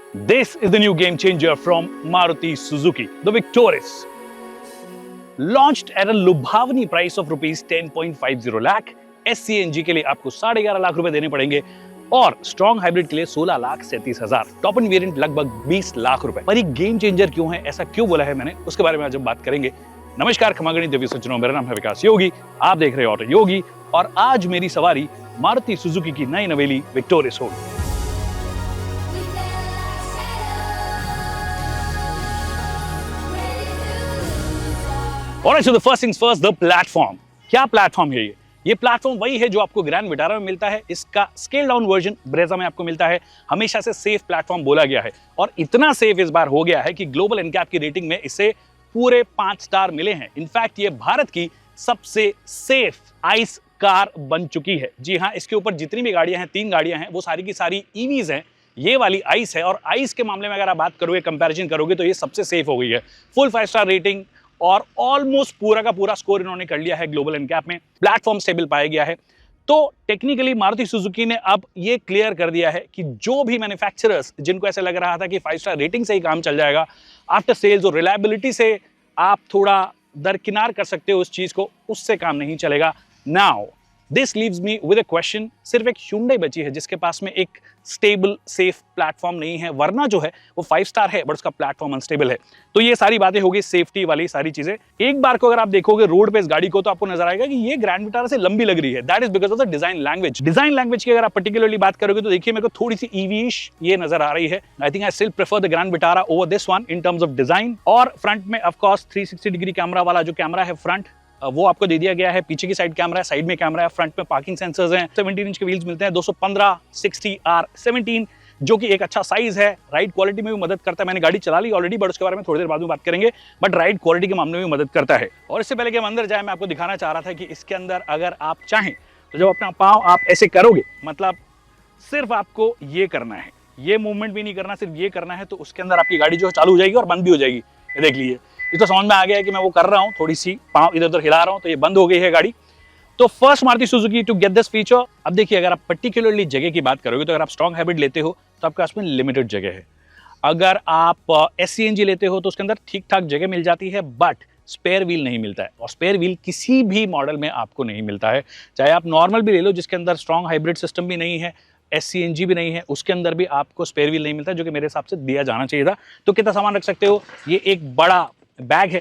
This is the new game changer from Maruti Suzuki, the Victoris. Launched at a लुभावनी price of rupees 10.50 lakh, SCNG के लिए आपको 11.5 लाख रुपए देने पड़ेंगे और स्ट्रॉन्ग हाइब्रिड के लिए 16,37,000, टॉप एंड वेरिएंट लगभग 20 लाख रुपए। पर ये गेम चेंजर क्यों है, ऐसा क्यों बोला है मैंने, उसके बारे में आज हम बात करेंगे। नमस्कार, खमागणी देवी सज्जनों, मेरा नाम है विकास योगी, आप देख रहे हैं ऑटो योगी और आज मेरी सवारी मारुति सुजुकी की नई नवेली विक्टोरियस होगी। Alright, so the first things first, the platform. क्या प्लेटफॉर्म है ये? ये प्लेटफॉर्म वही है जो आपको ग्रैंड विटारा में मिलता है। इसका स्केल डाउन वर्जन ब्रेजा में आपको मिलता है। हमेशा से सेफ प्लेटफॉर्म बोला गया है और इतना सेफ इस बार हो गया है कि ग्लोबल एनकैप की रेटिंग में इसे पूरे 5 स्टार मिले हैं। इनफैक्ट ये भारत की सबसे सेफ आइस कार बन चुकी है। जी हाँ, इसके ऊपर जितनी भी गाड़ियां हैं, 3 गाड़ियां हैं, वो सारी की सारी ईवीज हैं। ये वाली आइस है और आइस के मामले में अगर आप बात करोगे, कंपैरिजन करोगे तो ये सबसे सेफ हो गई है। फुल 5 स्टार रेटिंग और ऑलमोस्ट पूरा का पूरा स्कोर इन्होंने कर लिया है ग्लोबल एनकैप में। प्लेटफॉर्म स्टेबल पाया गया है। तो टेक्निकली मारुति सुजुकी ने अब ये क्लियर कर दिया है कि जो भी मैन्युफैक्चरर्स जिनको ऐसे लग रहा था कि 5 स्टार रेटिंग से ही काम चल जाएगा, आफ्टर सेल्स और रिलायबिलिटी से आप थोड़ा दरकिनार कर सकते हो उस चीज को, उससे काम नहीं चलेगा। Now this leaves me with a question. सिर्फ एक Hyundai बची है जिसके पास में एक स्टेबल सेफ प्लेटफॉर्म नहीं है, वरना जो है वो 5 स्टार है बट उसका प्लेटफॉर्म अनस्टेबल है। तो ये सारी बातें होगी, सेफ्टी वाली सारी चीजें। एक बार को अगर आप देखोगे रोड पे इस गाड़ी को तो आपको नजर आएगा कि ये ग्रैंड विटारा से लंबी लग रही है। That is because of the design language. Design language की अगर आप पर्टिकुलरली बात करोगे तो देखिए, मेरे को थोड़ी सी ईवीश ये नजर आ रही है। I think I still prefer the grand Vitara over this one in terms of design. और फ्रंट में ऑफकोर्स 360 डिग्री कैमरा वाला जो कैमरा है फ्रंट, वो आपको दे दिया गया है। पीछे की साइड कैमरा है, साइड में कैमरा है, फ्रंट में पार्किंग सेंसर्स हैं। 17 इंच के व्हील्स मिलते हैं, 215 60R17, जो कि एक अच्छा साइज है। राइड क्वालिटी में भी मदद करता है। मैंने गाड़ी चला ली ऑलरेडी, बट उसके बारे में थोड़ी देर बाद में बात करेंगे। बट राइड क्वालिटी के मामले में मदद करता है। और इससे पहले कि हम अंदर जाए, मैं आपको दिखाना चाह रहा था कि इसके अंदर अगर आप चाहें तो जब अपना पाँव आप ऐसे करोगे, मतलब सिर्फ आपको ये करना है, ये मूवमेंट भी नहीं करना, सिर्फ ये करना है, तो उसके अंदर आपकी गाड़ी जो है चालू हो जाएगी और बंद भी हो जाएगी। ये देख लीजिए, ये तो समझ में आ गया है कि मैं वो कर रहा हूँ, थोड़ी सी पाँव इधर उधर हिला रहा हूँ तो ये बंद हो गई है गाड़ी। तो first Maruti Suzuki to get this feature. अब देखिए, अगर आप पर्टिकुलरली जगह की बात करोगे तो अगर आप स्ट्रॉन्ग हाइब्रिड लेते हो तो आपके पास में लिमिटेड जगह है। अगर आप SCNG लेते हो तो उसके अंदर ठीक ठाक जगह मिल जाती है, बट स्पेयर व्हील नहीं मिलता है। और स्पेयर व्हील किसी भी मॉडल में आपको नहीं मिलता है। चाहे आप नॉर्मल भी ले लो जिसके अंदर स्ट्रॉन्ग हाइब्रिड सिस्टम भी नहीं है, SCNG भी नहीं है, उसके अंदर भी आपको स्पेयर व्हील नहीं मिलता, जो कि मेरे हिसाब से दिया जाना चाहिए था। तो कितना सामान रख सकते हो? ये एक बड़ा बैग है,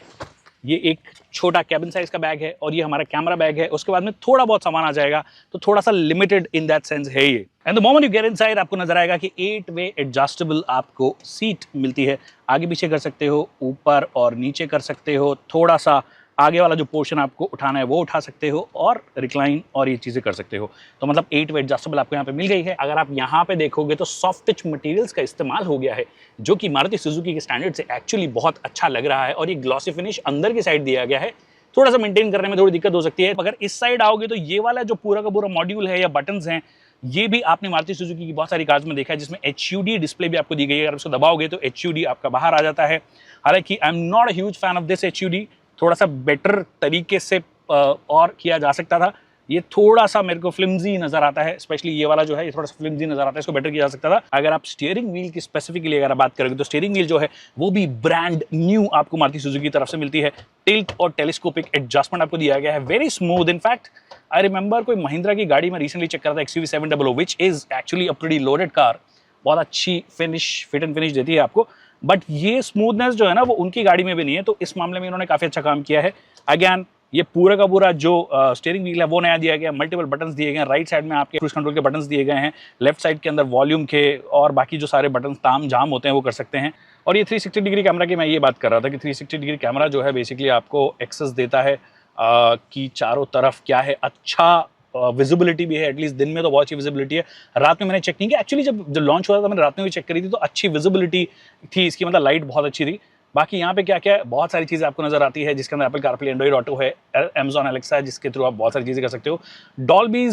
ये एक छोटा कैबिन साइज का बैग है और ये हमारा कैमरा बैग है। उसके बाद में थोड़ा बहुत सामान आ जाएगा, तो थोड़ा सा लिमिटेड इन दैट सेंस है ये। And the moment you get inside, आपको नजर आएगा कि 8 वे एडजस्टेबल आपको सीट मिलती है। आगे पीछे कर सकते हो, ऊपर और नीचे कर सकते हो, थोड़ा सा आगे वाला जो पोर्शन आपको उठाना है वो उठा सकते हो, और रिक्लाइन और ये चीज़ें कर सकते हो। तो मतलब 8 वे एडजस्टेबल आपको यहाँ पे मिल गई है। अगर आप यहाँ पे देखोगे तो सॉफ्ट टच मटेरियल्स का इस्तेमाल हो गया है, जो कि मारुति सुजुकी के स्टैंडर्ड से एक्चुअली बहुत अच्छा लग रहा है। और ये ग्लॉसी फिनिश अंदर की साइड दिया गया है, थोड़ा सा मेंटेन करने में थोड़ी दिक्कत हो सकती है। अगर इस साइड आओगे तो ये वाला जो पूरा का पूरा मॉड्यूल है या बटन्स हैं, ये भी आपने मारुति सुजुकी की बहुत सारी कार्स में देखा है, जिसमें HUD डिस्प्ले भी आपको दी गई है। अगर उसको दबाओगे तो HUD आपका बाहर आ जाता है। हालांकि I am not a huge fan of this HUD, थोड़ा सा बेटर तरीके से और किया जा सकता था। ये थोड़ा सा मेरे को फ्लिम्जी नजर आता है, स्पेशली ये वाला जो है ये थोड़ा सा फ्लिम्जी नजर आता है, इसको बेटर किया जा सकता था। अगर आप स्टीयरिंग व्हील की स्पेसिफिकली अगर आप बात करोगे तो स्टीयरिंग व्हील जो है वो भी ब्रांड न्यू आपको मारुति सुजुकी की तरफ से मिलती है। टिल्ट और टेलीस्कोपिक एडजस्टमेंट आपको दिया गया है, very smooth. In fact I remember कोई महिंद्रा की गाड़ी में रिसेंटली चेक कर रहा था, XUV700, which is actually a pretty loaded car, बहुत अच्छी फिनिश, फिट एंड फिनिश देती है आपको, बट ये स्मूथनेस जो है ना वो उनकी गाड़ी में भी नहीं है। तो इस मामले में इन्होंने काफी अच्छा काम किया है। अगेन ये पूरा का पूरा जो स्टीयरिंग व्हील है वो नया दिया गया, मल्टीपल बटन्स दिए गए हैं। राइट साइड में आपके क्रूज कंट्रोल के बटन्स दिए गए हैं, लेफ्ट साइड के अंदर वॉल्यूम के और बाकी जो सारे बटन्स ताम झाम होते हैं वो कर सकते हैं। और ये 360 डिग्री कैमरा की मैं ये बात कर रहा था कि 360 डिग्री कैमरा जो है बेसिकलि आपको एक्सेस देता है कि चारों तरफ क्या है, अच्छा विजिबिलिटी भी है। एटलीस्ट दिन में तो बहुत अच्छी विजिबिलिटी है। रात में मैंने चेक नहीं किया, एक्चुअली जब लॉन्च हुआ था मैंने रात में भी चेक करी थी, तो अच्छी विजिबिलिटी थी इसकी, मतलब लाइट बहुत अच्छी थी। बाकी यहाँ पे क्या क्या है, बहुत सारी चीज़ें आपको नजर आती है, जिसके अंदर एप्पल कारप्ले, एंड्रॉइड ऑटो है, Amazon Alexa है, जिसके थ्रू आप बहुत सारी चीज़ें कर सकते हो। डॉल्बी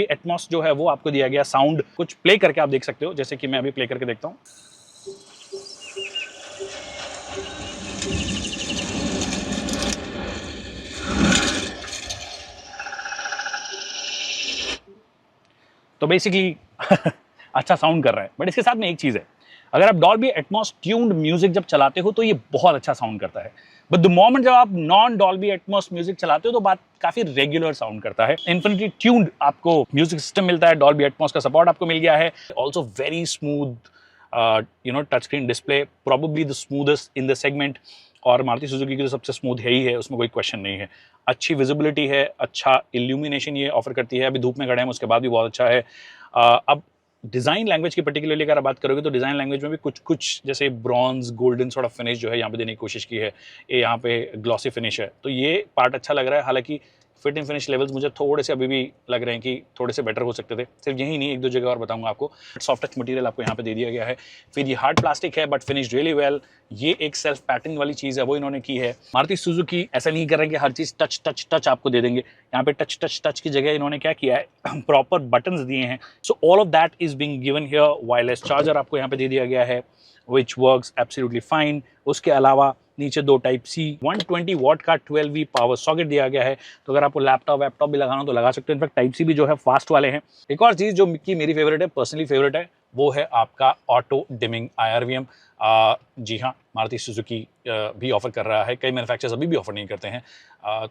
एटमॉस जो है वो आपको दिया गया साउंड, कुछ प्ले करके आप देख सकते हो, जैसे कि मैं अभी प्ले करके देखता हूँ। तो बेसिकली अच्छा साउंड कर रहा है। बट इसके साथ में एक चीज़ है, अगर आप डॉल्बी एटमॉस ट्यून्ड म्यूजिक जब चलाते हो तो ये बहुत अच्छा साउंड करता है। बट द मोमेंट जब आप नॉन डॉल्बी एटमॉस म्यूजिक चलाते हो तो बात काफी रेगुलर साउंड करता है। इन्फिनिटी ट्यून्ड आपको म्यूजिक सिस्टम मिलता है, डॉल्बी एटमॉस का सपोर्ट आपको मिल गया है। Also very smooth touch screen display, probably the smoothest in the segment, और मारुति सुजुकी की तो सबसे स्मूथ है ही है, उसमें कोई क्वेश्चन नहीं है। अच्छी विजिबिलिटी है, अच्छा इल्यूमिनेशन ये ऑफर करती है। अभी धूप में खड़े हैं उसके बाद भी बहुत अच्छा है। अब डिज़ाइन लैंग्वेज की पर्टिकुलरली अगर आप बात करोगे तो डिज़ाइन लैंग्वेज में भी कुछ जैसे bronze golden sort of finish जो है यहाँ पे देने की कोशिश की है। ये यहाँ पे ग्लॉसी फिनिश है, तो ये पार्ट अच्छा लग रहा है। हालांकि फिट एंड फिनिश लेवल्स मुझे थोड़े से अभी भी लग रहे हैं कि थोड़े से बेटर हो सकते थे। सिर्फ यही नहीं, एक दो जगह और बताऊंगा आपको। सॉफ्ट टच मटेरियल आपको यहाँ पे दे दिया गया है। फिर ये हार्ड प्लास्टिक है बट फिनिश रियली वेल। ये एक सेल्फ पैटर्न वाली चीज़ है, वो इन्होंने की है। मारुति सुजुकी ऐसा नहीं कर रहे कि हर चीज़ टच टच टच आपको दे देंगे। यहाँ पे टच टच टच की जगह इन्होंने क्या किया है, प्रॉपर बटन्स दिए हैं। So all of that is being given here. Wireless charger आपको यहाँ पे दे दिया गया है which works absolutely fine। उसके अलावा नीचे दो टाइप सी 120 वॉट का 12V पावर सॉकेट दिया गया है, तो अगर आपको लैपटॉप भी लगाना हो तो लगा सकते हो। इनफैक्ट टाइप सी भी जो है फास्ट वाले हैं। एक और चीज़ जो कि मेरी फेवरेट है, पर्सनली फेवरेट है, वो है आपका ऑटो डिमिंग IRVM। जी हाँ, मारुति सुजुकी भी ऑफर कर रहा है, कई मैन्युफैक्चरर्स अभी भी ऑफर नहीं करते हैं।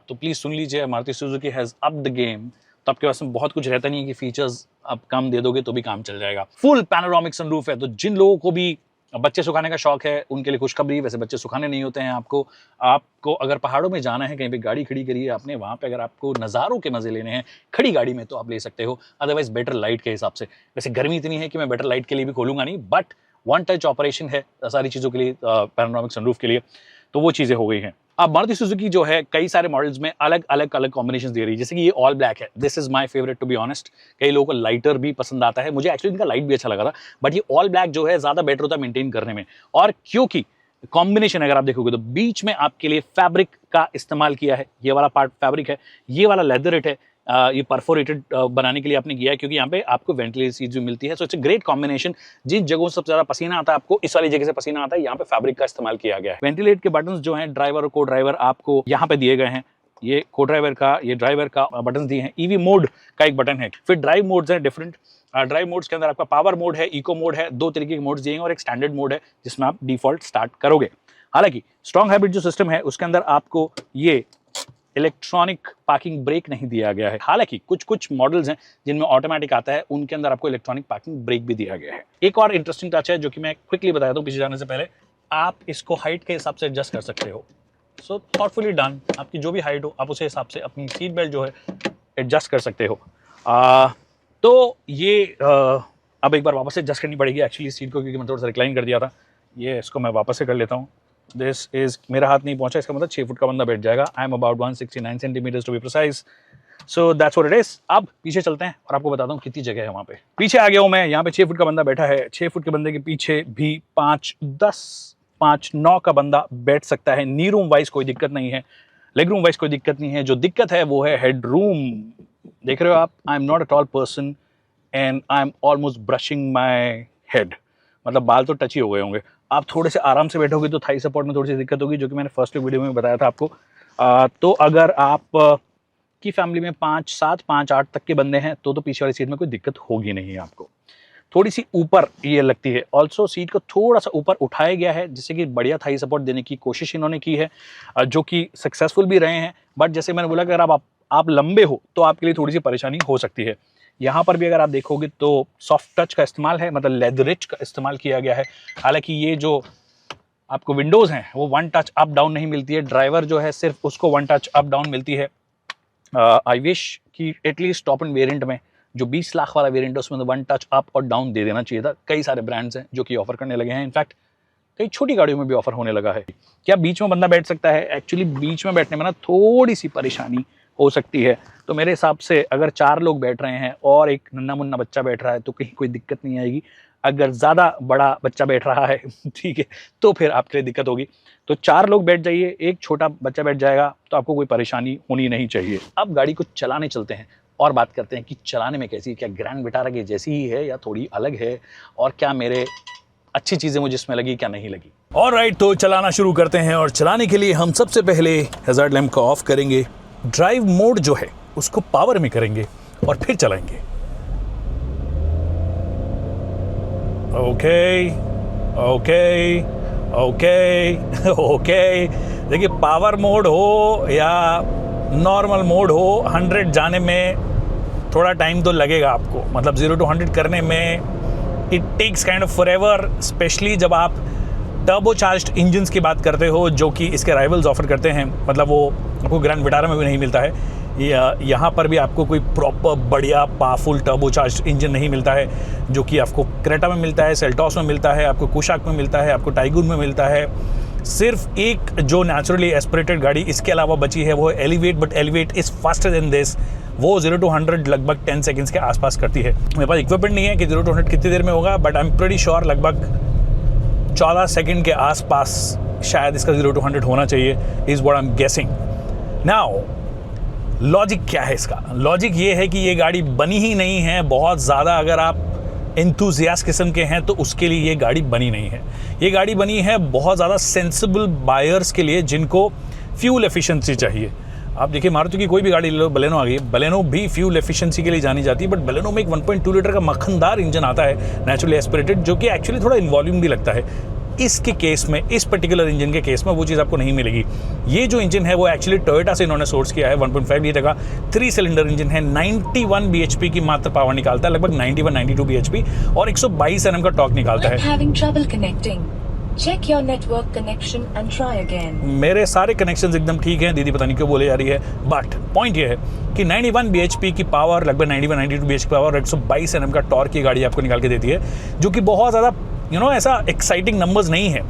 तो प्लीज़ सुन लीजिए, Maruti Suzuki has up the game. तो आपके पास में बहुत कुछ रहता नहीं है कि फीचर्स आप कम दे दोगे तो भी काम चल जाएगा। फुल पैनोरामिक सनरूफ है, तो जिन लोगों को भी बच्चे सुखाने का शौक है उनके लिए खुशखबरी। वैसे बच्चे सुखाने नहीं होते हैं। आपको अगर पहाड़ों में जाना है, कहीं पे गाड़ी खड़ी करी है आपने, वहाँ पे अगर आपको नज़ारों के मजे लेने हैं खड़ी गाड़ी में तो आप ले सकते हो। अदरवाइज बेटर लाइट के हिसाब से, वैसे गर्मी इतनी है कि मैं बेटर लाइट के लिए भी खोलूंगा नहीं, बट वन टच ऑपरेशन है सारी चीज़ों के लिए, पैनोरामिक सनरूफ के लिए, तो वो चीज़ें हो गई हैं। अब मारुति सुजुकी जो है कई सारे मॉडल्स में अलग अलग कॉम्बिनेशन दे रही है। जैसे कि ये ऑल ब्लैक है, this is my favourite to be honest. कई लोगों को लाइटर भी पसंद आता है, मुझे एक्चुअली इनका लाइट भी अच्छा लगा था, बट ये ऑल ब्लैक जो है ज्यादा बेटर होता है मेंटेन करने में। और क्योंकि कॉम्बिनेशन अगर आप देखोगे तो बीच में आपके लिए फैब्रिक का इस्तेमाल किया है। ये वाला पार्ट फैब्रिक है, ये वाला लेदरेट है। ये परफोरेटेड बनाने के लिए आपने किया है, क्योंकि यहाँ पे आपको वेंटिलेटेड सीट भी मिलती है। So it's a great combination. जिन जगहों से सबसे ज्यादा पसीना आता है आपको, इस वाली जगह से पसीना आता है, यहाँ पे फैब्रिक का इस्तेमाल किया गया है। वेंटिलेट के बटन्स जो हैं ड्राइवर और को ड्राइवर आपको यहाँ पे दिए गए हैं। ये को ड्राइवर का, ये ड्राइवर का बटन दिए हैं। ईवी मोड का एक बटन है। फिर ड्राइव मोड्स हैं डिफरेंट। ड्राइव मोड्स के अंदर आपका पावर मोड है, इको मोड है, दो तरीके के मोड्स दिए हैं, और एक स्टैंडर्ड मोड है जिसमें आप डिफॉल्ट स्टार्ट करोगे। हालांकि स्ट्रॉन्ग हाइब्रिड जो सिस्टम है उसके अंदर आपको ये इलेक्ट्रॉनिक पार्किंग ब्रेक नहीं दिया गया है। हालांकि कुछ मॉडल्स हैं जिनमें ऑटोमेटिक आता है, उनके अंदर आपको इलेक्ट्रॉनिक पार्किंग ब्रेक भी दिया गया है। एक और इंटरेस्टिंग टच है जो कि मैं क्विकली बताता हूँ पीछे जाने से पहले। आप इसको हाइट के हिसाब से एडजस्ट कर सकते हो। सो थॉटफुली डन। आपकी जो भी हाइट हो आप उस हिसाब से अपनी सीट बेल्ट जो है एडजस्ट कर सकते हो। तो ये अब एक बार वापस से एडजस्ट करनी पड़ेगी एक्चुअली सीट को, क्योंकि मैं थोड़ा सा रिक्लाइन कर दिया था। ये इसको मैं वापस से कर लेता हूँ। दिस इज, मेरा हाथ नहीं पहुंचा, इसका मतलब 6 फुट का बंदा बैठ जाएगा। I am about 169 centimetres to be precise. So that's what it is. अब पीछे चलते हैं और आपको बताता हूँ कितनी जगह है वहाँ पे। पीछे आ गया हूँ मैं, यहाँ पे 6 फुट का बंदा बैठा है। 6 फुट के बंदे के पीछे भी 5-9 का बंदा बैठ सकता है। नी रूम वाइज कोई दिक्कत नहीं है, लेग रूम वाइज कोई दिक्कत नहीं है। जो दिक्कत है वो है हेड रूम। देख रहे हो आप, I am not a tall person and I am almost brushing my head, मतलब बाल तो टच ही हो गए होंगे। आप थोड़े से आराम से बैठोगे तो थाई सपोर्ट में थोड़ी सी दिक्कत होगी, जो कि मैंने फर्स्ट वीडियो में बताया था आपको। तो अगर आप की फैमिली में 5-7, 5-8 तक के बंदे हैं तो पीछे वाली सीट में कोई दिक्कत होगी नहीं आपको। थोड़ी सी ऊपर ये लगती है। ऑल्सो सीट को थोड़ा सा ऊपर उठाया गया है जिससे कि बढ़िया थाई सपोर्ट देने की कोशिश इन्होंने की है, जो कि सक्सेसफुल भी रहे हैं। बट जैसे मैंने बोला कि अगर आप लंबे हो तो आपके लिए थोड़ी सी परेशानी हो सकती है। यहाँ पर भी अगर आप देखोगे तो सॉफ्ट टच का इस्तेमाल है, मतलब लेदरिच का इस्तेमाल किया गया है। हालांकि ये जो आपको विंडोज़ हैं वो 1 टच अप डाउन नहीं मिलती है। ड्राइवर जो है सिर्फ उसको 1 टच अप डाउन मिलती है। आई विश कि एटलीस्ट टॉप एंड वेरिएंट में जो 20 लाख वाला वेरिएंट है उसमें 1 टच अप और डाउन दे देना चाहिए था। कई सारे ब्रांड्स हैं जो कि ऑफर करने लगे हैं। इनफैक्ट कई छोटी गाड़ियों में भी ऑफर होने लगा है। क्या बीच में बंदा बैठ सकता है? एक्चुअली बीच में बैठने में ना थोड़ी सी परेशानी हो सकती है। तो मेरे हिसाब से अगर 4 लोग बैठ रहे हैं और एक नन्ना मुन्ना बच्चा बैठ रहा है तो कहीं कोई दिक्कत नहीं आएगी। अगर ज़्यादा बड़ा बच्चा बैठ रहा है ठीक है, तो फिर आपके लिए दिक्कत होगी। तो 4 लोग बैठ जाइए, एक छोटा बच्चा बैठ जाएगा, तो आपको कोई परेशानी होनी नहीं चाहिए। अब गाड़ी को चलाने चलते हैं और बात करते हैं कि चलाने में कैसी है। क्या ग्रैंड विटारा की जैसी ही है या थोड़ी अलग है, और क्या मेरे अच्छी चीज़ें मुझे इसमें लगी क्या नहीं लगी। ऑलराइट, तो चलाना शुरू करते हैं। और चलाने के लिए हम सबसे पहले हैजार्ड लैंप को ऑफ करेंगे। ड्राइव मोड जो है उसको पावर में करेंगे और फिर चलाएंगे। Okay okay okay okay. देखिए पावर मोड हो या नॉर्मल मोड हो, 100 जाने में थोड़ा टाइम तो लगेगा आपको, मतलब 0 to 100 करने में it takes kind of forever, especially जब आप टर्बो चार्ज्ड इंजन्स की बात करते हो जो कि इसके राइवल्स ऑफर करते हैं। मतलब वो आपको ग्रैंड विटारा में भी नहीं मिलता है, यहाँ पर भी आपको कोई प्रॉपर बढ़िया पावरफुल टर्बो चार्ज्ड इंजन नहीं मिलता है, जो कि आपको क्रेटा में मिलता है, सेल्टॉस में मिलता है, आपको कुशाक में मिलता है, आपको टाइगून में मिलता है। सिर्फ एक जो नेचुरली एस्पिरेटेड गाड़ी इसके अलावा बची है वो elevate, but elevate is faster than this. वो 0 to 100 लगभग 10 सेकंड्स के आसपास करती है। मेरे पास इक्विपमेंट नहीं है कि 0 to 100 कितनी देर में होगा, but I am pretty sure लगभग 14 सेकंड के आसपास शायद इसका 0 to 100 होना चाहिए, is what I am guessing. Now logic क्या है इसका? लॉजिक ये है कि ये गाड़ी बनी ही नहीं है बहुत ज़्यादा, अगर आप एंथुजियास्ट किस्म के हैं तो उसके लिए ये गाड़ी बनी नहीं है। ये गाड़ी बनी है बहुत ज़्यादा सेंसिबल बायर्स के लिए जिनको फ्यूल एफिशिएंसी चाहिए। आप देखिए मारुति की कोई भी गाड़ी ले लो, बलेनो आ गई, बलेनो भी फ्यूल एफिशिएंसी के लिए जानी जाती है, बट बलेनो में एक 1.2 लीटर का मक्खनदार इंजन आता है नेचुरली एस्पिरेटेड, जो कि एक्चुअली थोड़ा इन वॉल्यूम भी लगता है। इसके केस में, इस पर्टिकुलर इंजन के केस में वो चीज़ आपको नहीं मिलेगी। ये जो इंजन है वो एक्चुअली टोयोटा से इन्होंने सोर्स किया है। 1.5 लीटर का 3 सिलेंडर इंजन है, 91 bhp की मात्र पावर निकालता है, लगभग 91-92 bhp, और 122 Nm का टॉर्क निकालता है। Check your network connection and try again. मेरे सारे कनेक्शंस एकदम ठीक हैं, दीदी पता नहीं क्यों बोले जा रही है, बट पॉइंट ये है कि 91 bhp की पावर, लगभग 91-92 bhp पावर, 122 Nm का टॉर्क की गाड़ी आपको निकाल के देती है, जो कि बहुत ज़्यादा ऐसा एक्साइटिंग नंबर्स नहीं है।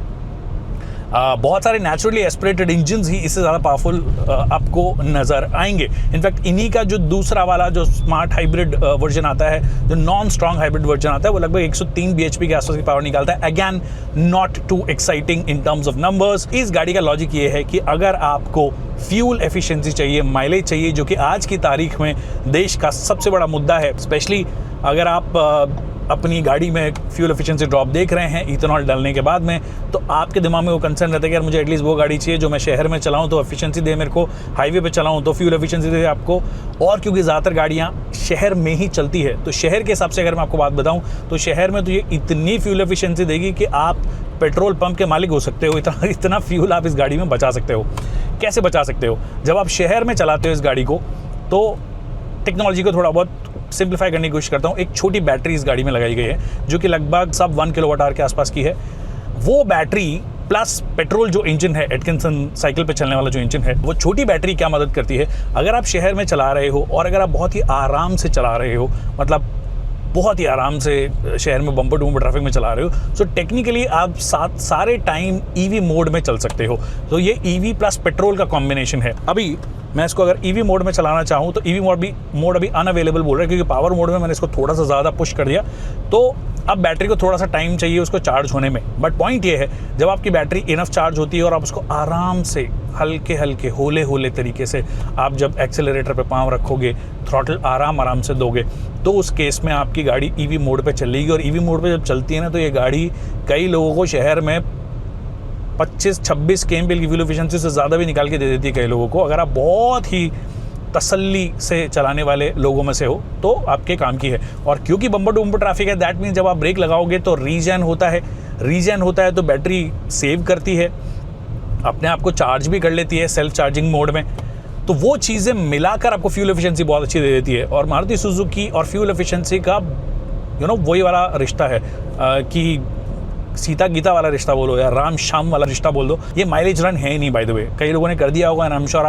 बहुत सारे नेचुरली एस्पिरेटेड इंजन्स ही इससे ज़्यादा पावरफुल आपको नज़र आएंगे। इनफैक्ट इन्हीं का जो दूसरा वाला जो स्मार्ट हाइब्रिड वर्जन आता है, जो नॉन स्ट्रॉन्ग हाइब्रिड वर्जन आता है, वो लगभग 103 bhp के आसपास की पावर निकालता है। Again not too exciting in terms of numbers. इस गाड़ी का लॉजिक ये है कि अगर आपको फ्यूल एफिशिएंसी चाहिए, माइलेज चाहिए, जो कि आज की तारीख में देश का सबसे बड़ा मुद्दा है, स्पेशली अगर आप अपनी गाड़ी में फ्यूल एफिशिएंसी ड्रॉप देख रहे हैं इथेनॉल डालने के बाद में, तो आपके दिमाग में वो कंसर्न रहता है कि यार मुझे एटलीस्ट वो गाड़ी चाहिए जो मैं शहर में चलाऊं तो एफिशिएंसी दे, मेरे को हाईवे पे चलाऊं तो फ्यूल एफिशिएंसी दे आपको। और क्योंकि ज़्यादातर गाड़ियां शहर में ही चलती है, तो शहर के हिसाब से अगर मैं आपको बात बताऊं तो शहर में तो ये इतनी फ्यूल एफिशिएंसी देगी कि आप पेट्रोल पंप के मालिक हो सकते हो। इतना फ्यूल आप इस गाड़ी में बचा सकते हो। कैसे बचा सकते हो? जब आप शहर में चलाते हो इस गाड़ी को, तो टेक्नोलॉजी को थोड़ा बहुत सिंप्लीफाई करने की कोशिश करता हूँ। एक छोटी बैटरी इस गाड़ी में लगाई गई है जो कि लगभग सब 1 kWh के आसपास की है। वो बैटरी प्लस पेट्रोल जो इंजन है, एटकिंसन साइकिल पे चलने वाला जो इंजन है, वो छोटी बैटरी क्या मदद करती है, अगर आप शहर में चला रहे हो और अगर आप बहुत ही आराम से चला रहे हो, मतलब बहुत ही आराम से शहर में बम्पर टू बम्पर ट्रैफिक में चला रहे हो, सो टेक्निकली आप सारे टाइम ईवी मोड में चल सकते हो। तो ये ईवी प्लस पेट्रोल का कॉम्बिनेशन है। अभी मैं इसको अगर ईवी मोड में चलाना चाहूँ तो ईवी मोड अभी अनअवेलेबल बोल रहा है, क्योंकि पावर मोड में मैंने इसको थोड़ा सा ज़्यादा पुश कर दिया, तो अब बैटरी को थोड़ा सा टाइम चाहिए उसको चार्ज होने में। बट पॉइंट ये है, जब आपकी बैटरी इनफ चार्ज होती है और आप उसको आराम से हल्के हल्के होले होले तरीके से आप जब एक्सेलरेटर पे पाँव रखोगे, थ्रॉटल आराम से दोगे, तो उस केस में आपकी गाड़ी ईवी मोड पे चलेगी। और ईवी मोड पे जब चलती है ना, तो ये गाड़ी कई लोगों को शहर में 25-26 kmpl की फ्यूल एफिशिएंसी से ज़्यादा भी निकाल के दे देती है कई लोगों को। अगर आप बहुत ही तसल्ली से चलाने वाले लोगों में से हो तो आपके काम की है। और क्योंकि बम्पर टू बम्पर ट्रैफिक है, दैट मीन्स जब आप ब्रेक लगाओगे तो रीजन होता है तो बैटरी सेव करती है, अपने आप को चार्ज भी कर लेती है सेल्फ चार्जिंग मोड में। तो वो चीज़ें मिलाकर आपको फ्यूल एफिशिएंसी बहुत अच्छी दे देती है। और मारुति सुजुकी और फ्यूल एफिशिएंसी का वही वाला रिश्ता है कि सीता गीता वाला रिश्ता बोलो या राम शाम वाला रिश्ता बोल दो। ये माइलेज रन है ही नहीं, बाय द वे। कई लोगों ने कर दिया होगा, एंड आई एम श्योर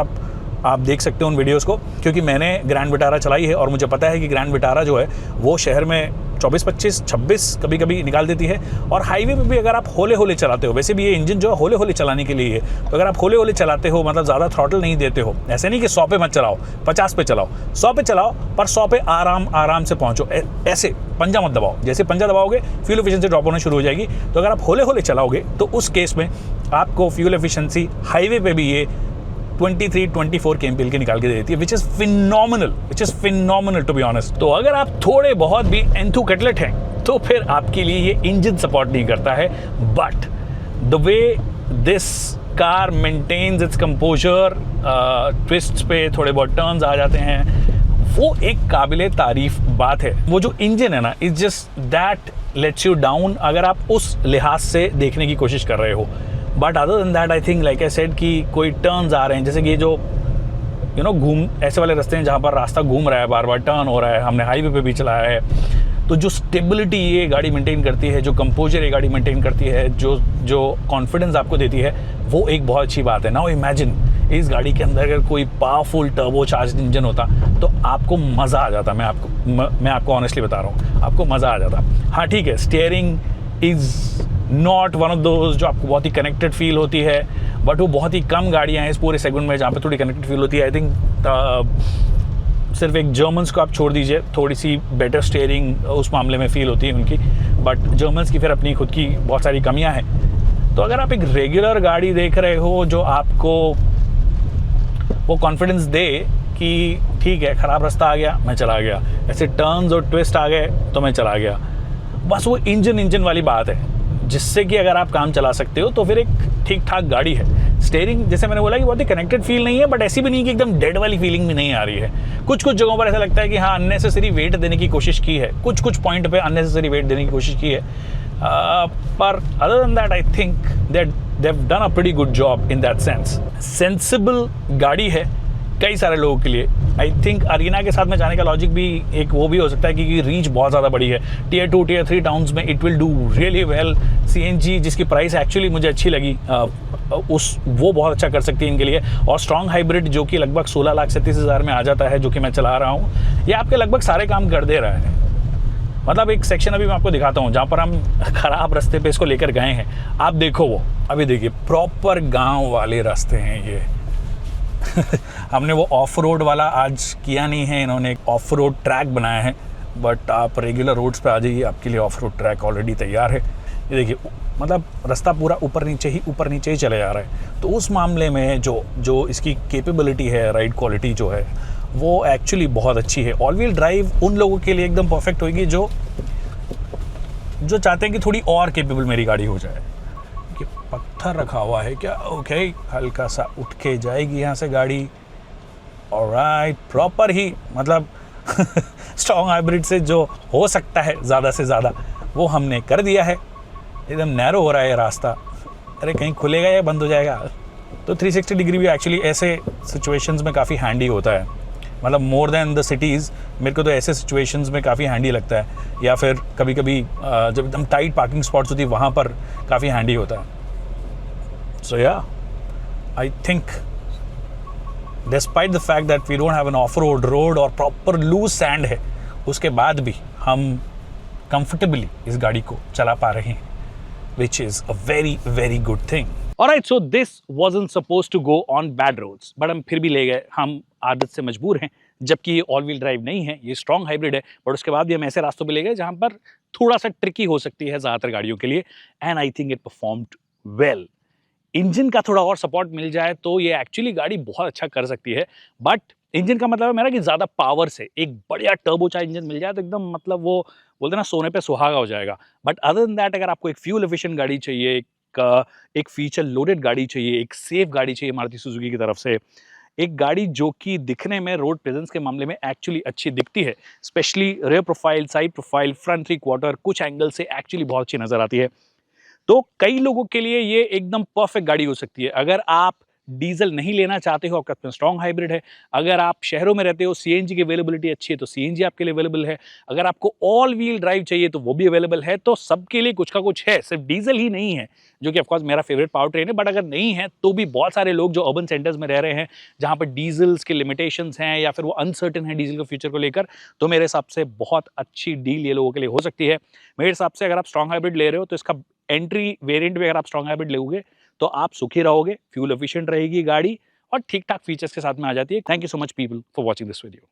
आप देख सकते हो उन वीडियोस को, क्योंकि मैंने ग्रैंड विटारा चलाई है और मुझे पता है कि ग्रैंड विटारा जो है वो शहर में 24-25-26 कभी कभी निकाल देती है। और हाईवे पे भी अगर आप होले होले चलाते हो, वैसे भी ये इंजन जो है होले होले चलाने के लिए है, तो अगर आप होले होले चलाते हो, मतलब ज़्यादा थ्रॉटल नहीं देते हो, ऐसे नहीं कि 100 पे मत चलाओ, 50 पे चलाओ, 100 पे चलाओ, पर 100 पे आराम से पहुँचो। ऐसे पंजा मत दबाओ, जैसे पंजा दबाओगे फ्यूल एफिशिएंसी ड्रॉप होना शुरू हो जाएगी। तो अगर आप होले होले चलाओगे तो उस केस में आपको फ्यूल एफिशिएंसी हाईवे पे भी ये 23-24 kmpl की निकाल के दे देती है, which is phenomenal to be honest. तो अगर आप थोड़े बहुत भी एंथू कटलेट हैं तो फिर आपके लिए ये इंजन सपोर्ट नहीं करता है, but the way this car maintains its composure, twists पे थोड़े बहुत टर्न्स आ जाते हैं, वो एक काबिले तारीफ बात है। वो जो इंजन है ना, it's just that let's you down अगर आप उस लिहाज से देखने की कोशिश कर रहे हो। But other than that I think like I said कि कोई टर्न्स आ रहे हैं, जैसे कि ये जो घूम ऐसे वाले रास्ते हैं जहाँ पर रास्ता घूम रहा है, बार बार टर्न हो रहा है, हमने हाईवे पे भी चलाया है, तो जो स्टेबिलिटी ये गाड़ी मेंटेन करती है, जो कंपोजर ये गाड़ी मेंटेन करती है, जो कॉन्फिडेंस आपको देती है, वो एक बहुत अच्छी बात है। नाउ इमेजिन इस गाड़ी के अंदर अगर कोई पावरफुल टर्बो चार्ज इंजन होता तो आपको मज़ा आ जाता। मैं आपको ऑनेस्टली बता रहा हूँ, आपको मज़ा आ जाता। हाँ ठीक है, steering is not one of those जो आपको बहुत ही कनेक्टेड फील होती है, बट वो बहुत ही कम गाड़ियाँ हैं इस पूरे सेगमेंट में जहाँ पे थोड़ी कनेक्टेड फील होती है। आई थिंक सिर्फ एक जर्मन्स को आप छोड़ दीजिए, थोड़ी सी बेटर स्टीयरिंग उस मामले में फील होती है उनकी, बट जर्मन्स की फिर अपनी खुद की बहुत सारी कमियां हैं। तो अगर आप एक रेगुलर गाड़ी देख रहे हो जो आपको वो कॉन्फिडेंस दे कि ठीक है, ख़राब रास्ता आ गया मैं चला गया, ऐसे टर्न्स और ट्विस्ट आ गए तो मैं चला गया, बस वो इंजन वाली बात है जिससे कि अगर आप काम चला सकते हो तो फिर एक ठीक ठाक गाड़ी है। स्टीयरिंग जैसे मैंने बोला कि बहुत ही कनेक्टेड फील नहीं है, बट ऐसी भी नहीं कि एकदम डेड वाली फीलिंग भी नहीं आ रही है। कुछ जगहों पर ऐसा लगता है कि हाँ अननेसेसरी वेट देने की कोशिश की है, कुछ पॉइंट पे अननेसेसरी वेट देने की कोशिश की है, पर other than that I think that they have done a pretty good job in that sense. Sensible गाड़ी है कई सारे लोगों के लिए। आई थिंक अरीना के साथ में जाने का लॉजिक भी एक वो भी हो सकता है क्योंकि रीच बहुत ज़्यादा बड़ी है। टियर 2 टियर 3 टाउन्स में it will do really well. CNG जिसकी प्राइस एक्चुअली मुझे अच्छी लगी, वो बहुत अच्छा कर सकती है इनके लिए। और स्ट्रॉन्ग हाइब्रिड जो कि लगभग 16,37,000 में आ जाता है, जो कि मैं चला रहा हूँ, ये आपके लगभग सारे काम कर दे रहा है। मतलब एक सेक्शन अभी मैं आपको दिखाता हूँ जहाँ पर हम ख़राब रास्ते पे इसको लेकर गए हैं। आप देखो, वो अभी देखिए प्रॉपर गाँव वाले रास्ते हैं ये। हमने वो ऑफ रोड वाला आज किया नहीं है, इन्होंने एक ऑफ रोड ट्रैक बनाया है, बट आप रेगुलर रोड्स पे आ जाइए, आपके लिए ऑफ रोड ट्रैक ऑलरेडी तैयार है। ये देखिए, मतलब रास्ता पूरा ऊपर नीचे ही चले जा रहा है। तो उस मामले में जो इसकी कैपेबिलिटी है, राइड क्वालिटी जो है, वो एक्चुअली बहुत अच्छी है। ऑल व्हील ड्राइव उन लोगों के लिए एकदम परफेक्ट होगी जो चाहते हैं कि थोड़ी और कैपेबल मेरी गाड़ी हो जाए। कि पत्थर रखा हुआ है क्या? ओके, हल्का सा उठ के जाएगी यहाँ से गाड़ी। ऑलराइट, प्रॉपर ही मतलब स्ट्रॉन्ग हाइब्रिड से जो हो सकता है ज़्यादा से ज़्यादा वो हमने कर दिया है। एकदम नैरो हो रहा है ये रास्ता, अरे कहीं खुलेगा या बंद हो जाएगा। तो 360 डिग्री भी एक्चुअली ऐसे सिचुएशंस में काफ़ी हैंडी होता है। मतलब मोर देन द सिटीज़ मेरे को तो ऐसे सिचुएशंस में काफ़ी हैंडी लगता है, या फिर कभी कभी जब एकदम टाइट पार्किंग स्पॉट्स होती है वहाँ पर काफ़ी हैंडी होता है। So yeah I think despite the fact that we don't have an off road और प्रॉपर लूज सैंड है, उसके बाद भी हम कंफर्टेबली इस गाड़ी को चला पा रहे हैं, which is a very very good thing. Alright, so this wasn't supposed to go on bad roads, but हम फिर भी ले गए। हम आदत से मजबूर हैं, जबकि ये ऑल व्हील ड्राइव नहीं है, ये स्ट्रॉन्ग हाइब्रिड है, बट उसके बाद भी हम ऐसे रास्तों पे ले गए जहाँ पर थोड़ा सा ट्रिकी हो सकती है ज़्यादातर गाड़ियों के लिए, and I think it performed well. Engine का थोड़ा और सपोर्ट मिल जाए तो ये एक्चुअली गाड़ी बहुत अच्छा कर सकती है, बट इंजन का मतलब है मेरा कि ज़्यादा पावर से एक बढ़िया टर्बोचार्ज इंजन मिल जाए तो एकदम मतलब वो बोलते ना सोने पे सुहागा हो जाएगा। बट अदर देन दैट अगर आपको एक फ्यूल एफिशिएंट गाड़ी चाहिए, एक फीचर लोडेड गाड़ी चाहिए, एक सेफ गाड़ी चाहिए मारुति सुजुकी की तरफ से, एक गाड़ी जो कि दिखने में रोड प्रेजेंस के मामले में एक्चुअली अच्छी दिखती है, specially rare profile, side profile, front 3/4 कुछ एंगल से एक्चुअली बहुत अच्छी नजर आती है, तो कई लोगों के लिए ये एकदम परफेक्ट गाड़ी हो सकती है। अगर आप डीजल नहीं लेना चाहते हो, आपका पास स्ट्रॉन्ग हाइब्रिड है। अगर आप शहरों में रहते हो, सीएनजी की अवेलेबिलिटी अच्छी है तो सीएनजी आपके लिए अवेलेबल है। अगर आपको ऑल व्हील ड्राइव चाहिए तो वो भी अवेलेबल है। तो सबके लिए कुछ का कुछ है, सिर्फ डीजल ही नहीं है, जो कि ऑफकोर्स मेरा फेवरेट पावर ट्रेन है। बट अगर नहीं है तो भी बहुत सारे लोग जो अर्बन सेंटर्स में रह रहे हैं, जहाँ पर डीजल्स के लिमिटेशंस हैं या फिर वो अनसर्टेन है डीजल के फ्यूचर को लेकर, तो मेरे हिसाब से बहुत अच्छी डील ये लोगों के लिए हो सकती है। मेरे हिसाब से अगर आप स्ट्रॉन्ग हाइब्रिड ले रहे हो तो इसका एंट्री वेरिएंट में अगर आप स्ट्रॉन्ग हाइब्रिड लोगे तो आप सुखी रहोगे, फ्यूल एफिशिएंट रहेगी गाड़ी और ठीक ठाक फीचर्स के साथ में आ जाती है। Thank you so much people for watching this video.